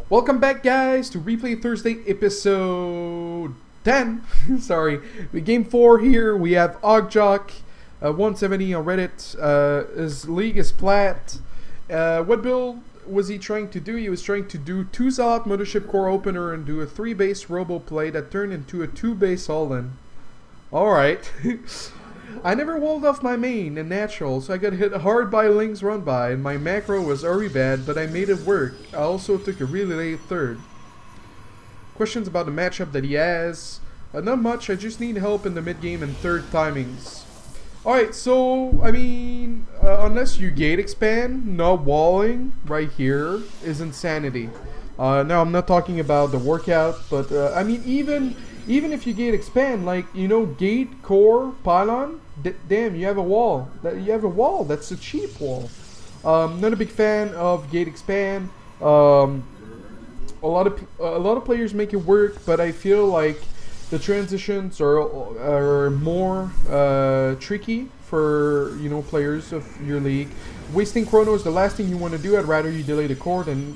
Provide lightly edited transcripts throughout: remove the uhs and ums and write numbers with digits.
Welcome back, guys, to Replay Thursday episode 10. Sorry, we game 4 here. We have Ogjock, 170 on Reddit. His league is plat. What build was he trying to do? He was trying to do 2 Zealot Mothership Core Opener and do a 3-base Robo play that turned into a 2-base all-in. Alright. I never walled off my main in natural, so I got hit hard by Ling's run by, and my macro was very bad, but I made it work. I also took a really late third. Questions about the matchup that he has? Not much, I just need help in the mid-game and third timings. Alright, so, I mean, unless you gate expand, not walling right here is insanity. Now, I'm not talking about the workout, but, I mean, even if you gate expand, like, you know, gate, core, pylon, damn, you have a wall. That's a cheap wall. Not a big fan of gate expand. A lot of players make it work, but I feel like the transitions are more tricky for, you know, players of your league. Wasting chrono is the last thing you want to do. I'd rather you delay the core than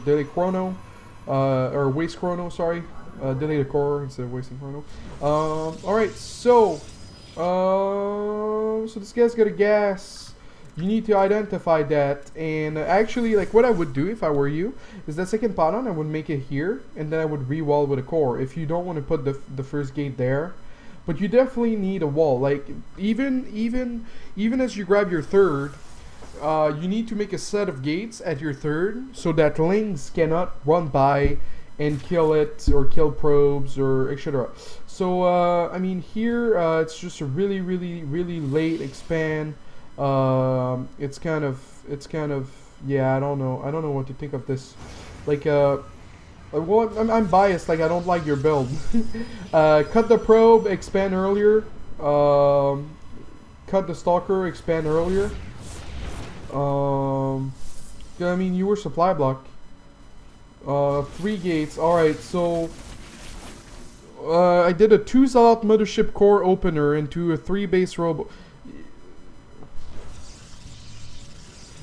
delay chrono, or waste chrono. Sorry. Delay the core instead of wasting chrono. Alright, so this guy's got a gas. You need to identify that, and actually, like, what I would do if I were you is that second pylon I would make it here, and then I would re-wall with a core if you don't want to put the first gate there. But you definitely need a wall. Like, even as you grab your third, you need to make a set of gates at your third so that lings cannot run by and kill it, or kill probes, or etc. So I mean, here it's just a really late expand. It's kind of yeah, I don't know what to think of this. Like, well, I'm biased. Like, I don't like your build. Cut the probe, expand earlier. Cut the stalker, expand earlier. I mean, you were supply block. 3 gates. Alright, so I did a 2 Zealot Mothership Core opener into a 3-base Robo.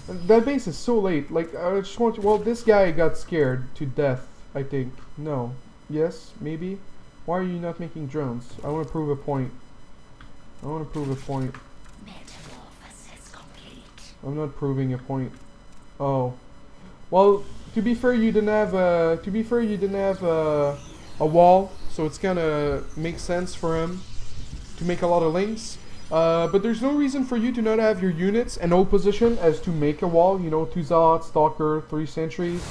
That base is so late. Like, I just want to, well, this guy got scared to death, I think. No. Yes? Maybe? Why are you not making drones? I want to prove a point. I'm not proving a point. Oh. Well, to be fair, you didn't have a wall, so it's kind of makes sense for him to make a lot of links. But there's no reason for you to not have your units in old position as to make a wall. You know, 2 Zealots, Stalker, 3 Sentries,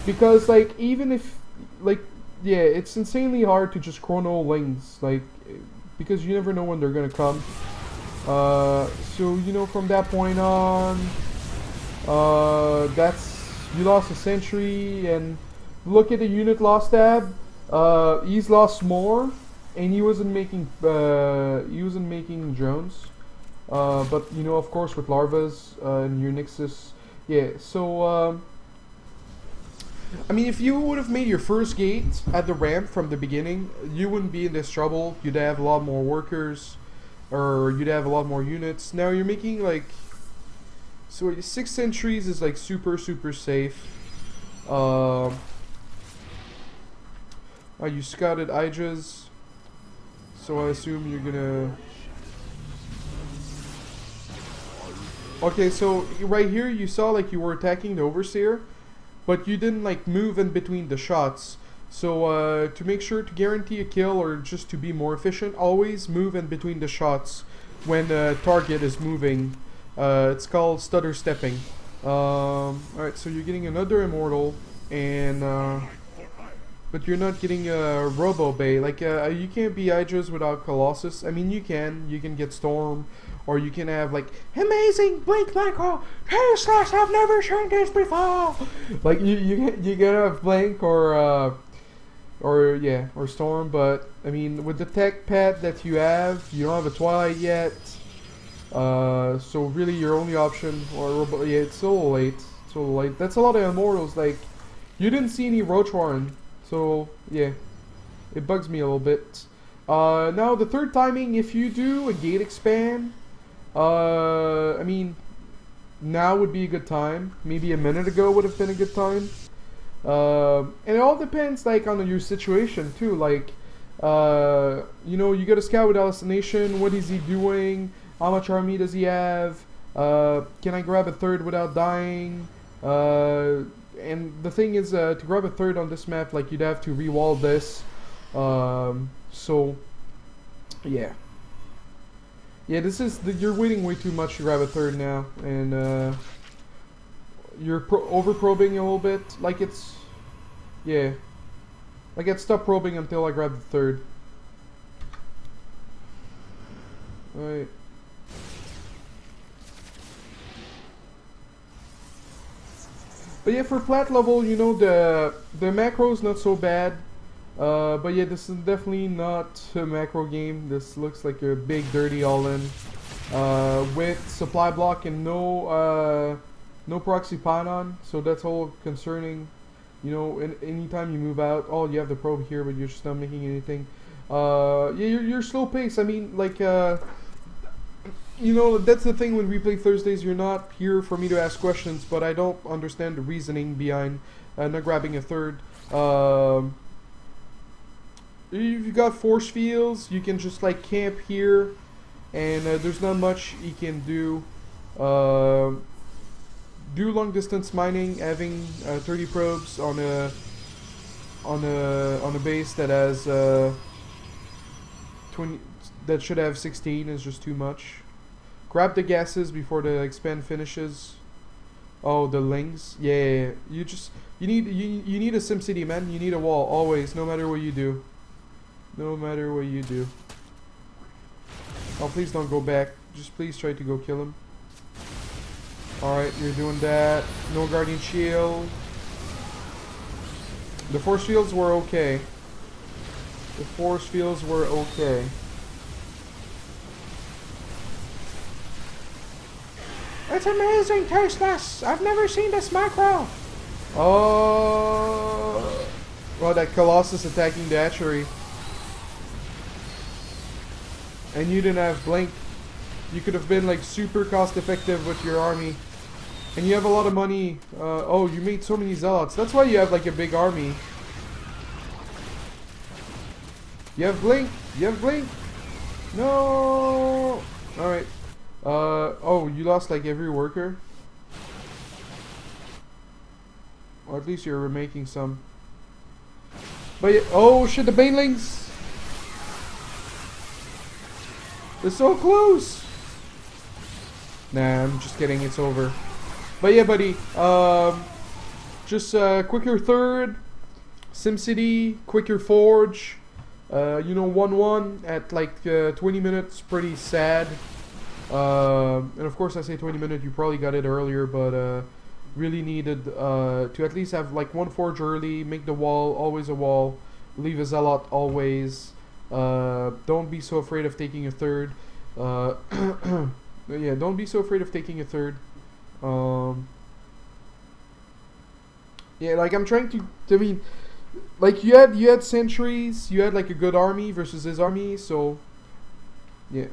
because, like, even if, like, yeah, it's insanely hard to just chrono lings, like, because you never know when they're gonna come. So, you know, from that point on, you lost a sentry, and look at the unit loss tab. He's lost more, and he wasn't making drones. But, you know, of course, with larvas and your Nixus, yeah. So I mean, if you would have made your first gate at the ramp from the beginning, you wouldn't be in this trouble. You'd have a lot more workers, or you'd have a lot more units. Now you're making, like, so 6 sentries is, like, super safe. You scouted Idras, so I assume you're gonna. Okay, so right here you saw, like, you were attacking the Overseer, but you didn't, like, move in between the shots. So to make sure to guarantee a kill, or just to be more efficient, always move in between the shots when the target is moving. It's called stutter stepping. Alright, so you're getting another immortal, and but you're not getting a Robo Bay. Like, you can't be Hydras without Colossus. I mean, you can get Storm, or you can have, like, amazing Blink Macro. Tasteless, I've never seen this before. Like, you gotta have Blink, or Storm. But I mean, with the tech pad that you don't have a Twilight yet. So really your only option, or yeah, it's so late. That's a lot of immortals. Like, you didn't see any Roach Warren, so yeah, it bugs me a little bit. Now the third timing, if you do a gate expand, I mean, now would be a good time. Maybe a minute ago would have been a good time. And it all depends like on your situation too. Like, you know, you got a scout with Hallucination. What is he doing? How much army does he have? Can I grab a third without dying? And the thing is, to grab a third on this map, like you'd have to re-wall this. So, yeah. Yeah, this is you're waiting way too much to grab a third now, and you're over probing a little bit. Like it's, yeah. Like I'd stop probing until I grab the third. Alright. But yeah, for plat level, you know, the macro's not so bad. But yeah, this is definitely not a macro game. This looks like a big dirty all-in with supply block and no proxy pylon, so that's all concerning. You know, anytime you move out, oh, you have the probe here, but you're just not making anything. Yeah, you're slow pace. I mean, like, you know, that's the thing when we play Thursdays. You're not here for me to ask questions, but I don't understand the reasoning behind not grabbing a third. If you got force fields, you can just like camp here, and there's not much you can do. Do long distance mining, having 30 probes on a base that has 20, that should have 16 is just too much. Grab the gases before the expand finishes. Oh, the lings. Yeah, you need a SimCity, man. You need a wall always, no matter what you do. No matter what you do. Oh, please don't go back. Just please try to go kill him. Alright, you're doing that. No guardian shield. The force fields were okay. The force fields were okay. It's amazing, tasteless. I've never seen this macro. Oh, well, that Colossus attacking the hatchery. And you didn't have blink. You could have been like super cost effective with your army. And you have a lot of money. Oh, you made so many zealots. That's why you have like a big army. You have blink. You have blink. No. Alright. Oh, you lost like every worker. Or at least you're remaking some. But yeah, oh shit, the banelings. They're so close. Nah, I'm just kidding. It's over. But yeah, buddy. Just quicker third. SimCity, quicker forge. You know, 1-1 at like 20 minutes. Pretty sad. And of course, I say 20 minutes. You probably got it earlier, but really needed to at least have like one forge early. Make the wall. Always a wall. Leave a zealot always. Don't be so afraid of taking a third. Yeah, don't be so afraid of taking a third. Yeah, like I'm trying to. I mean, like you had sentries. You had like a good army versus his army. So yeah.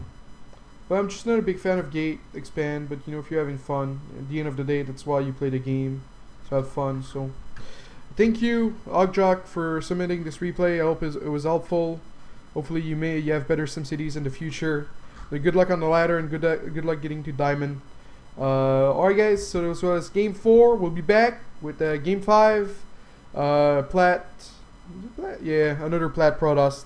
But I'm just not a big fan of gate expand. But you know, if you're having fun, at the end of the day, that's why you play the game. So have fun. So thank you, Ogjock, for submitting this replay. I hope it was helpful. Hopefully you have better SimCities in the future. Good luck on the ladder and good luck getting to diamond. Alright guys, so as well as game 4, we'll be back with game 5. Plat, yeah, another Plat Protoss.